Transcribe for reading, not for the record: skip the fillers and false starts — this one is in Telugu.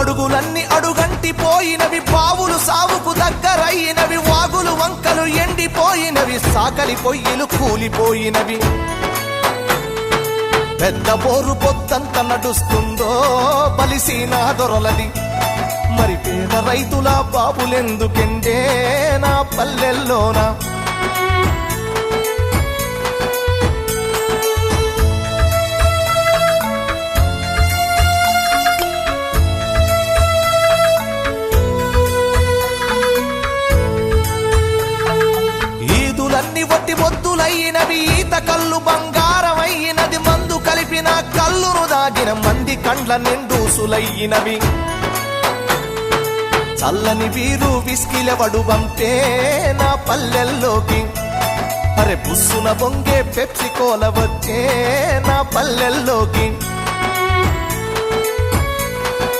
గొడుగులన్నీ అడుగంటి పోయినవి, బావులు సావుకు దగ్గరైనవి, వాగులు వంకలు ఎండిపోయినవి, సాకలి పొయ్యిలు కూలిపోయినవి. పెద్ద బోరు పొద్దంత నడుస్తుందో బలిసీనా దొరలది, మరి పేద రైతుల బాబులెందుకెండే నా పల్లెల్లోనా. ఈదులన్నీ వట్టి మొద్దులయ్యినవి, ఈత కళ్ళు బంగారమయ్యినది, మందు కలిపిన కళ్ళును దాగిన మంది కండ్ల నిండూసులయ్యినవి. చల్లని వీరు విస్కిలవడు బంపే నా పల్లెల్లోకి, అరే బుస్సున బొంగే పెప్సి కోల వచ్చే నా పల్లెల్లోకి.